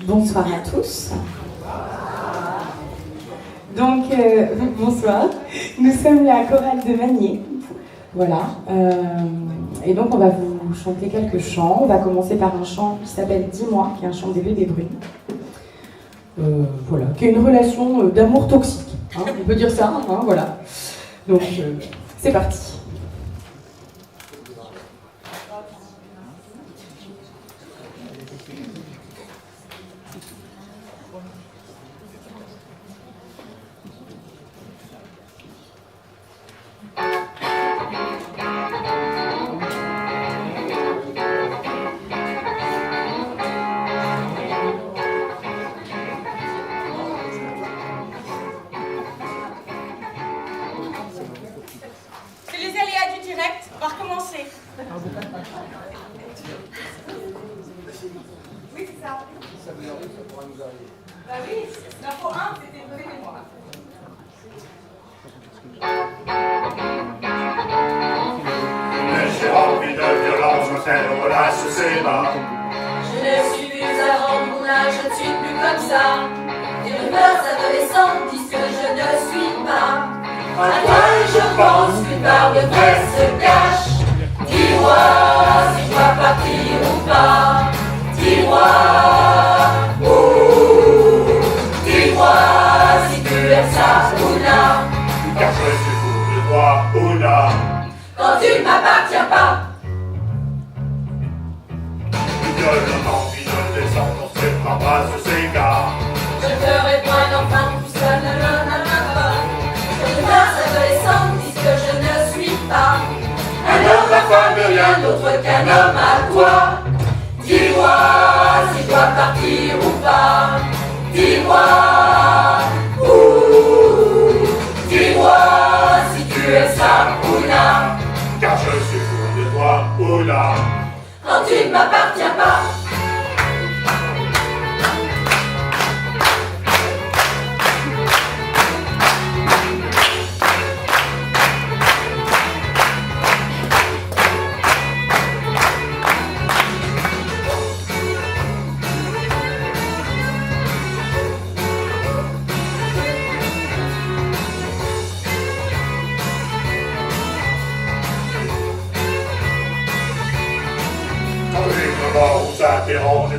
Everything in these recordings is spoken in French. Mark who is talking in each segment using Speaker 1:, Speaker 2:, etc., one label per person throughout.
Speaker 1: Bonsoir à tous. Donc, bonsoir. Nous sommes la chorale de Magnier. Voilà. Et donc, on va vous chanter quelques chants. On va commencer par un chant qui s'appelle Dis-moi, qui est un chant des Bébés Brunes. Voilà, qui est une relation d'amour toxique. Hein, on peut dire ça, hein, voilà. Donc, c'est parti.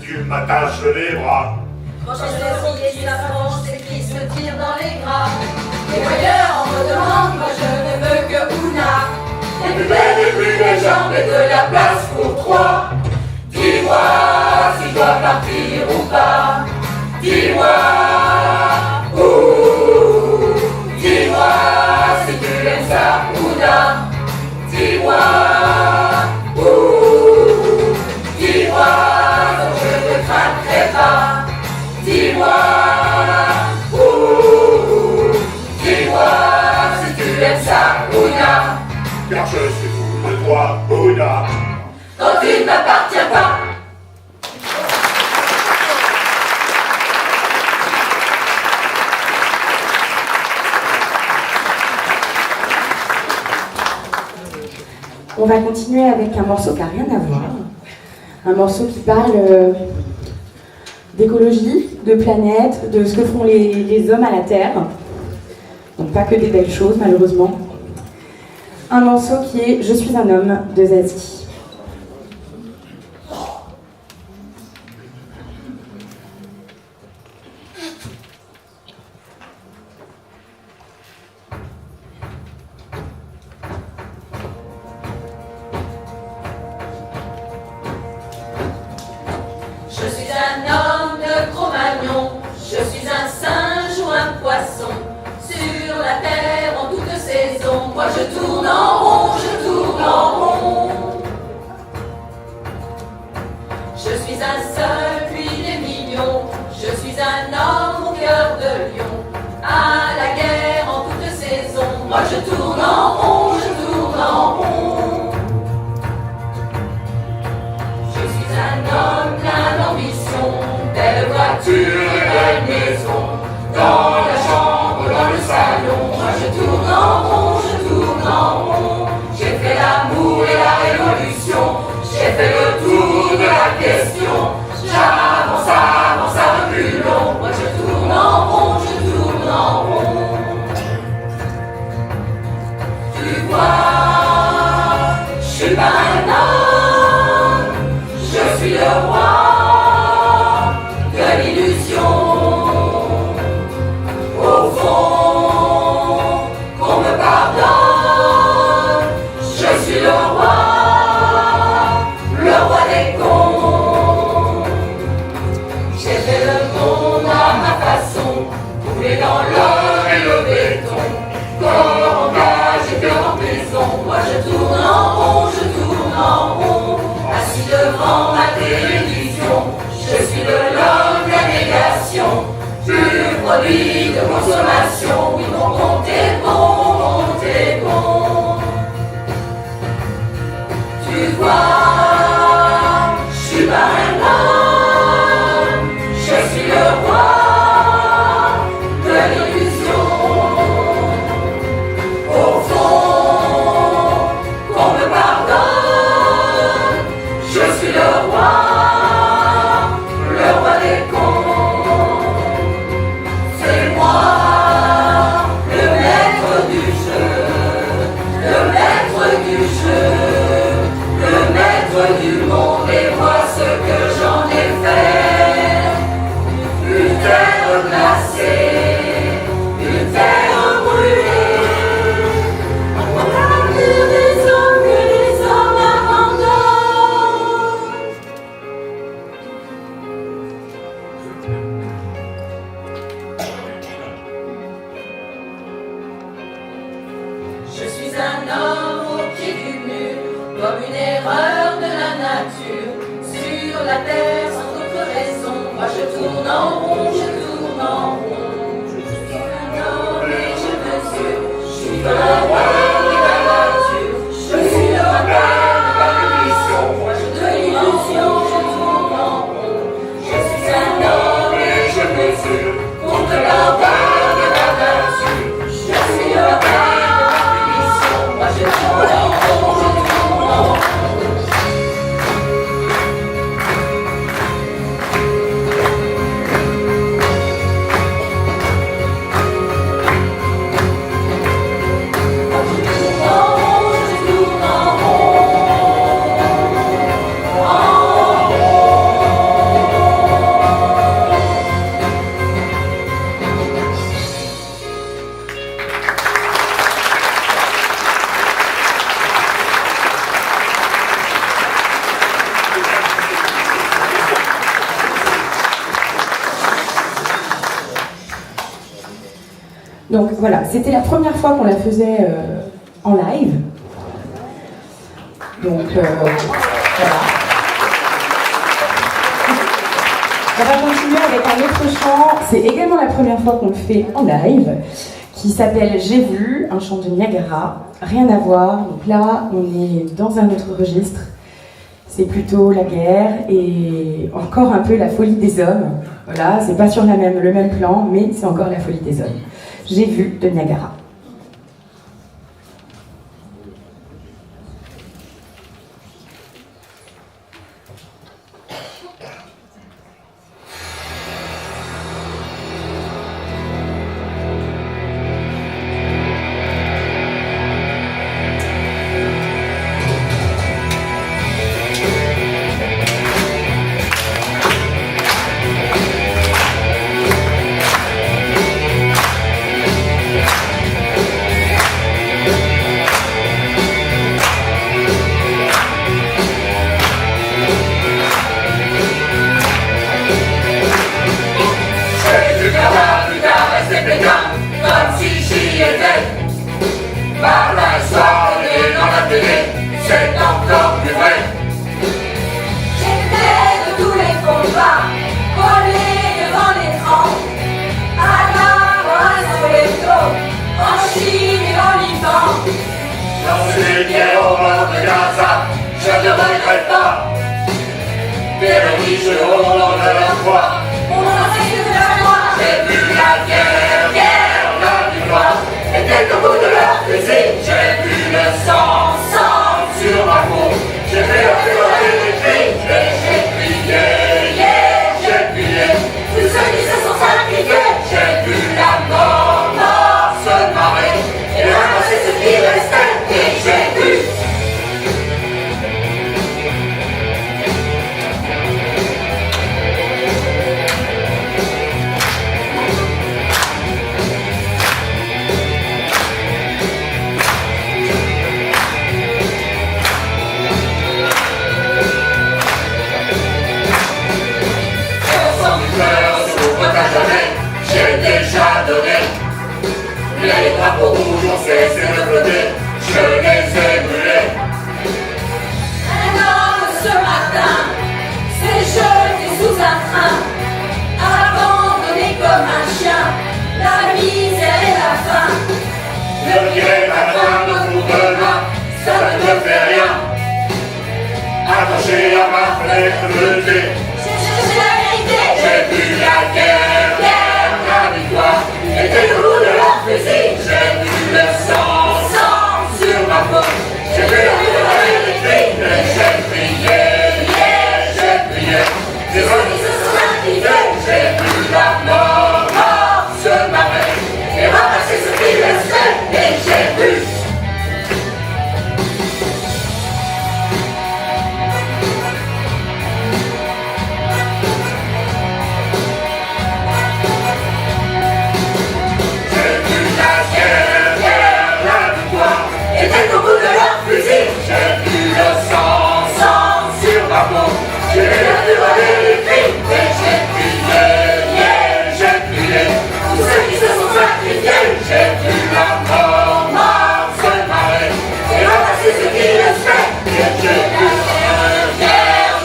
Speaker 2: Tu m'attaches les bras.
Speaker 3: Quand je sais qui s'approche, c'est qui se tire dans les bras. Les voyeurs en me demandent, moi je ne veux que Ouna. Les plus belles et plus légendes et de la place pour trois. Dis-moi si je dois partir ou pas. Dis-moi où. Dis-moi si tu aimes ça, Ouna. Dis-moi où. Dis-moi. Dis-moi où. Dis-moi si tu aimes ça, Ouna.
Speaker 2: Car je suis fou de toi, Ouna.
Speaker 3: Quand tu ne m'appartiens pas.
Speaker 1: On va continuer avec un morceau qui n'a rien à voir. Un morceau qui parle d'écologie, de planète, de ce que font les hommes à la Terre. Donc pas que des belles choses, malheureusement. Un morceau qui est « Je suis un homme » de Zazie.
Speaker 3: Je suis un homme de Cro-Magnon, je suis un singe ou un poisson. Sur la terre en toute saison, moi je tourne en rond, je tourne en rond. Je suis un seul, puis des millions, je suis un homme au cœur de lion. À la guerre en toute saison, moi je tourne en rond, je tourne en rond. Je suis un homme plein d'ambition, belle voiture et belle maison. Dans la chambre, dans le salon, moi je tourne en rond, je tourne en rond. J'ai fait l'amour et la révolution, j'ai fait le tour de la question. J'avance, avance, avance. le roi de l'illusion. Au fond, qu'on me pardonne, je suis le roi des cons. J'ai fait le monde à ma façon, coulé dans l'or et le béton, corps en cage et cœur en prison. Moi je tourne en rond, assis devant ma télévision. Je suis de l'homme de la négation, pur produit de consommation. Oui, mon compte est bon, Tu vois, je suis pas un homme, je suis le roi de l'illusion. Au fond, qu'on me pardonne, je suis le roi des cons. C'est moi, le maître du jeu, le maître du jeu, le maître du monde, et vois ce que j'en ai fait. Une terre glacée, une terre brûlée, on a plus des hommes que les hommes abandonnent. Je suis un homme au pied du mur, comme une erreur de la nature, sur la terre sans autre raison. Moi je tourne en rond, je suis un homme et je mesure, je suis le roi de la nature, je suis le roi de l'illusion. Moi je de l'illusion, je tourne en rond, je suis un homme et je mesure, contre la roi de la nature, je suis le roi de l'illusion. Moi je tourne en rond,
Speaker 1: Donc voilà, c'était la première fois qu'on la faisait en live. Donc voilà. On va continuer avec un autre chant. C'est également la première fois qu'on le fait en live, qui s'appelle J'ai vu, un chant de Niagara. Rien à voir. Donc là, on est dans un autre registre. C'est plutôt la guerre et encore un peu la folie des hommes. Voilà, c'est pas sur le même plan, mais c'est encore la folie des hommes. J'ai vu de Niagara.
Speaker 3: donné. Mais les drapeaux rouges ont cessé de flotter, je les ai brûlés. Un homme ce matin s'est jeté sous un train, abandonné comme un chien, la misère et la faim. Le virer ma femme au bout de main, ça ne me fait rien. Attaché à ma flèche bleutée, j'ai vu la guerre, la victoire, était le bout de leur fusil. J'ai vu le sang sur ma peau, j'ai vu la douleur et les cris, et j'ai prié, j'ai prié. Des hommes qui se sont sacrifiés, j'ai vu la mort se marrer, et ramasser ce qui restait, et j'ai vu. J'ai vu le sang sur ma peau, j'ai vu la douleur et les cris, et j'ai prié, tous ceux qui se sont sacrifiés, j'ai vu la mort se marrer, et ramasser ce qui restait, et j'ai vu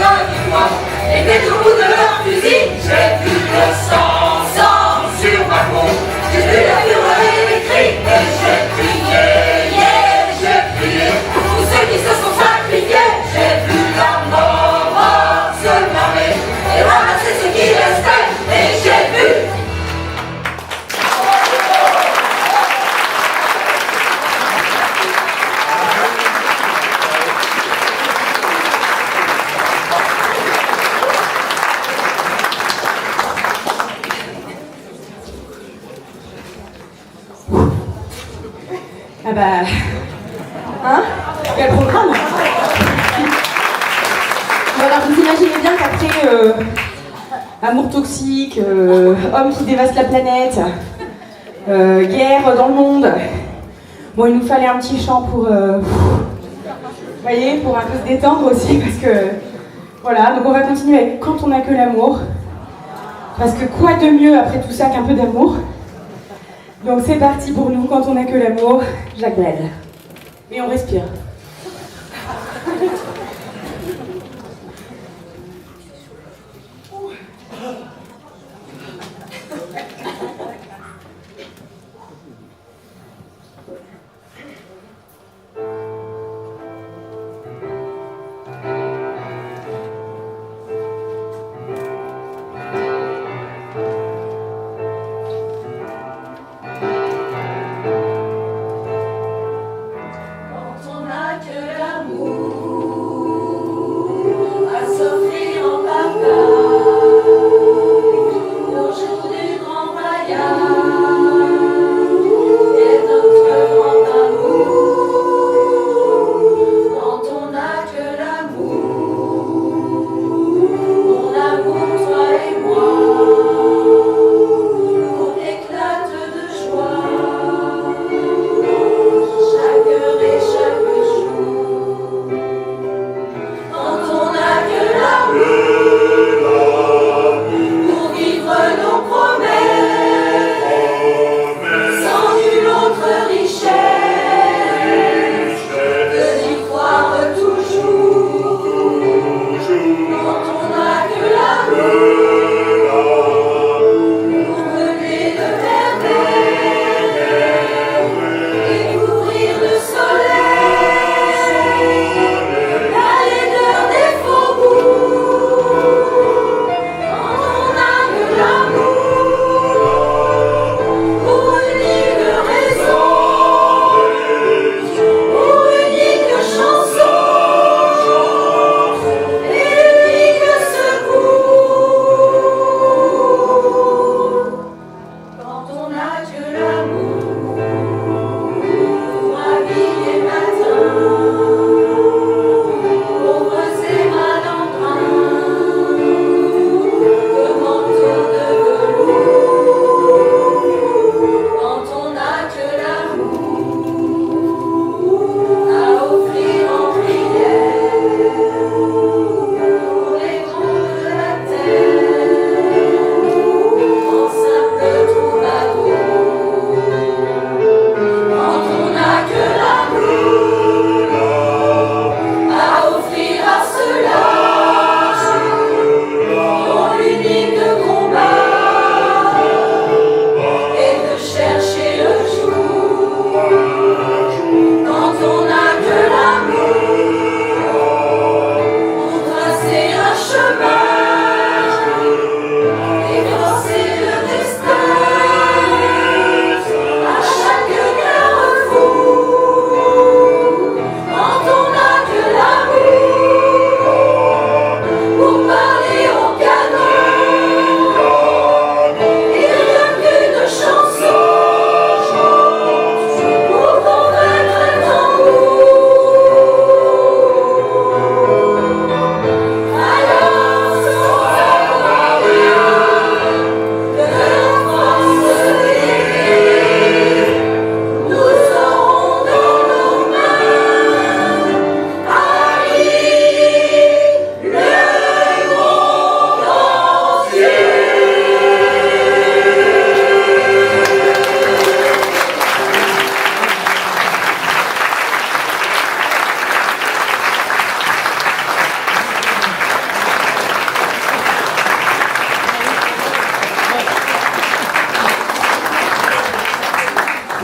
Speaker 3: la victoire, était au bout de leur fusil, j'ai vu le sang sur ma peau, j'ai vu la douleur et les cris, et j'ai prié. Tous ceux qui se sont sacrifiés, j'ai vu la mort se marrer et ramasser ce qui restait, et j'ai vu.
Speaker 1: Ah bah... Hein? Quel programme? Bon alors vous imaginez bien qu'après amour toxique, homme qui dévaste la planète, guerre dans le monde, bon il nous fallait un petit chant pour, vous voyez, pour un peu se détendre aussi, parce que voilà, donc on va continuer avec Quand on n'a que l'amour, parce que quoi de mieux après tout ça qu'un peu d'amour? Donc c'est parti pour nous, Quand on n'a que l'amour, Jacques Brel. Et on respire.
Speaker 3: On a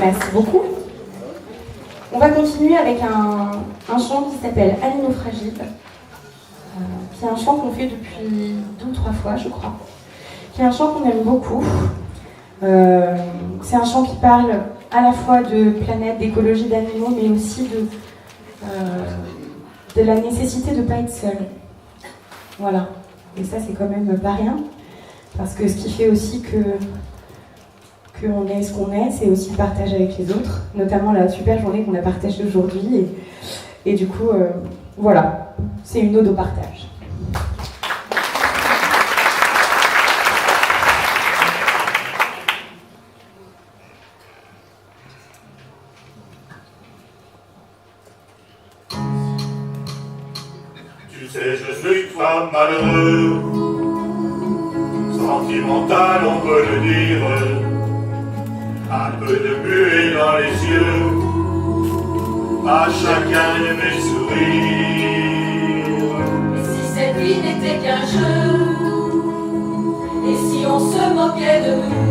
Speaker 1: Merci beaucoup. On va continuer avec un chant qui s'appelle Animaux fragiles. C'est un chant qu'on fait depuis 2 ou 3 fois, je crois. Qui est un chant qu'on aime beaucoup. C'est un chant qui parle à la fois de planète, d'écologie, d'animaux, mais aussi de la nécessité de ne pas être seul. Voilà. Et ça, c'est quand même pas rien. Parce que ce qui fait aussi qu'on est ce qu'on est, c'est aussi le partage avec les autres. Notamment la super journée qu'on a partagée aujourd'hui. Et du coup, voilà. C'est une ode au partage.
Speaker 2: Tu sais, je suis toi malheureux, sentimental on peut le dire, un peu de buée dans les yeux, à chacun de mes sourires.
Speaker 3: Et si cette vie n'était qu'un jeu, et si on se moquait de nous,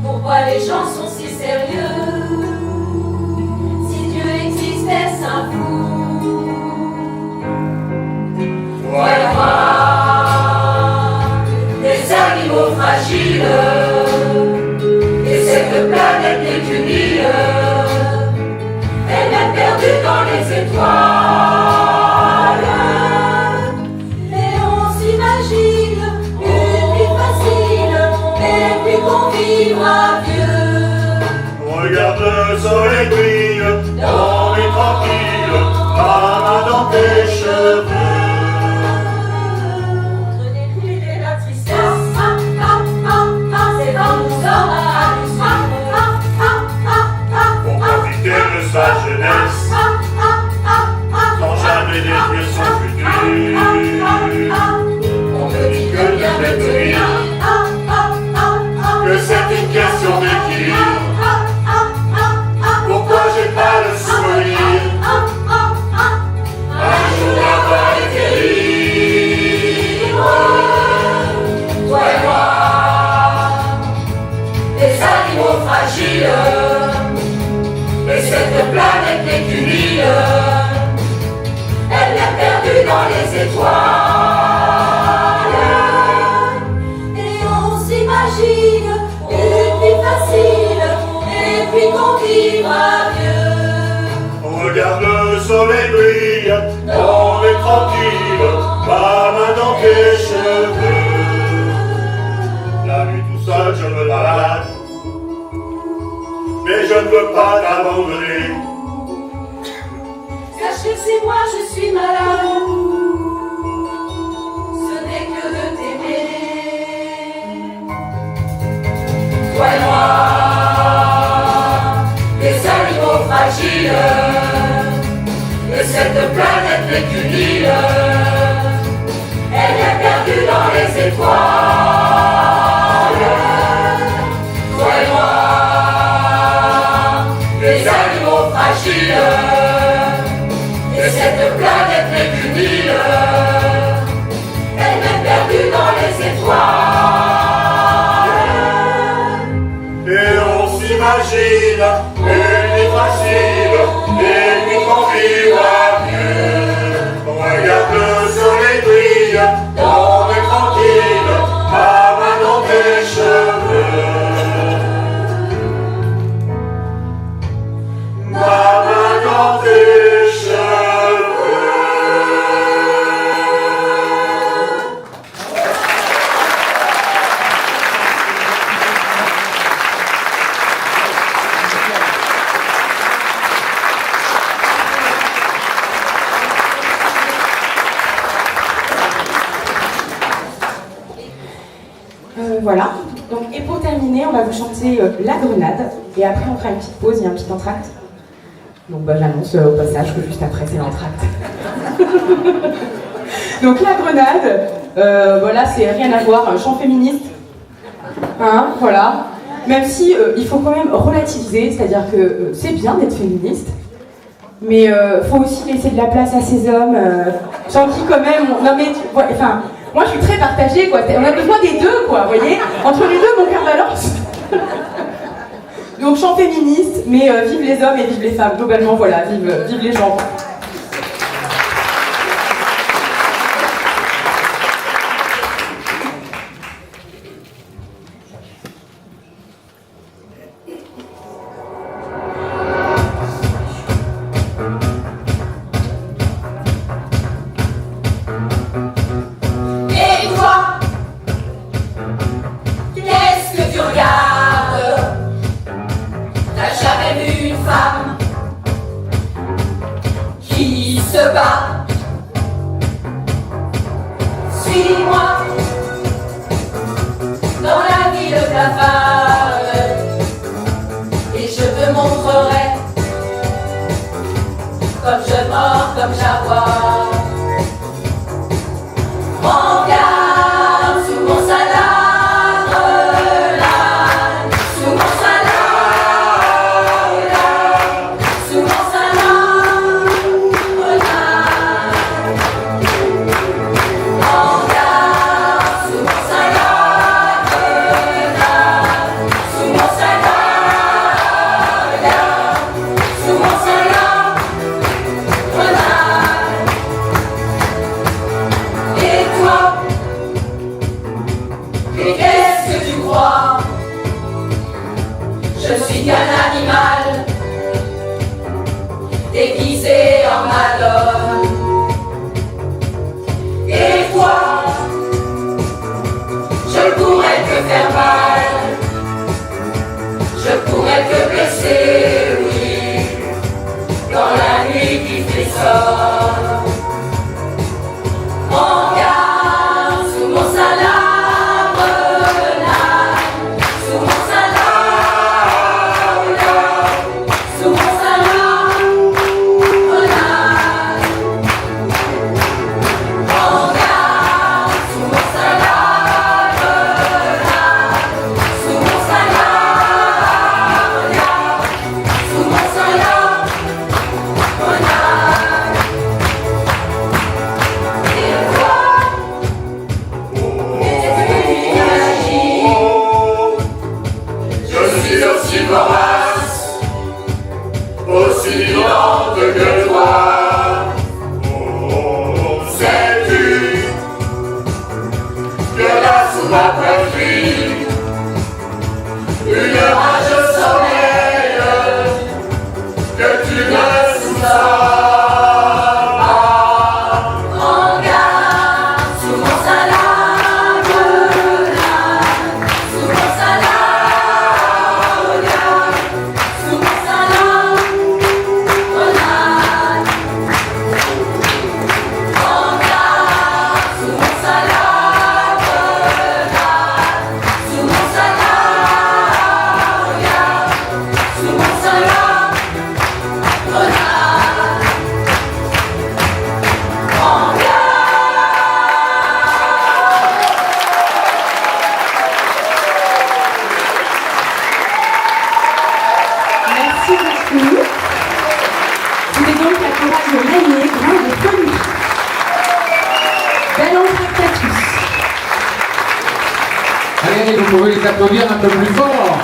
Speaker 3: pourquoi les gens sont si sérieux? Si Dieu existait, c'est fou. Toi et moi, des animaux fragiles, et cette planète n'est qu'une île, elle est perdue dans les étoiles. Et on s'imagine une vie facile, et puis qu'on vivra vieux.
Speaker 2: Regarde le soleil brille, on est tranquille, la main dans tes cheveux. Sa jeunesse, sans jamais détruire son futur. On me dit que le devenir, que c'est une question d'équilibre. Pourquoi j'ai pas le sourire, un jour avoir l'équilibre.
Speaker 3: Toi et moi, des animaux fragiles, et cette planète n'est qu'une île, elle est perdue dans les étoiles. Et on s'imagine une vie facile, et puis qu'on vivra vieux.
Speaker 2: Regarde le soleil brille, on est tranquille, ma main dans tes cheveux. La nuit tout seul je me balade, mais je ne veux pas t'abandonner.
Speaker 3: Sache que si moi je suis malade, ce n'est que de t'aimer. Toi et moi, des animaux fragiles, et cette planète n'est qu'une île, elle est perdue dans les étoiles. Toi et moi, des animaux fragiles, et cette planète n'est qu'une île, elle est perdue dans les étoiles.
Speaker 2: Et on s'imagine une vie facile, et puis qu'on vivra mieux. Regarde le soleil brille, on est tranquille, ma main dans tes cheveux. Ma main dans tes cheveux.
Speaker 1: Voilà. Donc, et pour terminer, on va vous chanter La Grenade. Et après, on fera une petite pause, il y a un petit entracte. Donc bah, j'annonce au passage que juste après, c'est l'entracte. Donc La Grenade, voilà, c'est rien à voir, un chant féministe. Hein, voilà. Même si il faut quand même relativiser, c'est-à-dire que c'est bien d'être féministe, mais faut aussi laisser de la place à ces hommes, sans qui quand même... Non mais, enfin... Moi, je suis très partagée, quoi. On a besoin des deux, quoi, vous voyez. Entre les deux, mon cœur balance. Donc chant féministe, mais vive les hommes et vive les femmes. Globalement, voilà, vive les gens.
Speaker 3: Et toi, qu'est-ce que tu regardes? T'as jamais vu une femme qui se bat? Suis-moi dans la ville de ta femme et je te montrerai comme je mords, comme j'aboie. Regarde sous mon salade, sous mon salade, sous mon salade. Regarde sous mon salade, sous mon salade, sous mon salade. Et toi, qu'est-ce que tu crois? Je suis qu'un animal déguisé en Madone. Et toi, je pourrais te faire mal, je pourrais te blesser, oui, dans la nuit qui frissonne. Regarde sous mon salade, sous mon salade, sous mon salade. Regarde sous mon salade, sous mon salade, sous mon salade. Et toi, qu'est-ce que tu imagines?
Speaker 2: Je suis aussi vorace, aussi vivante que toi. Sais-tu que là sous ma poitrine, une rage sommeille que tu ne soupçonnes pas.
Speaker 3: Regarde sous mon salade, sous mon salade, sous mon salade. Regarde sous mon salade, sous mon salade, sous mon salade.
Speaker 1: Merci beaucoup. C'était donc la chorale de Magné, grande et connue. Belle entracte à tous.
Speaker 4: Allez, vous pouvez les applaudir un peu plus fort.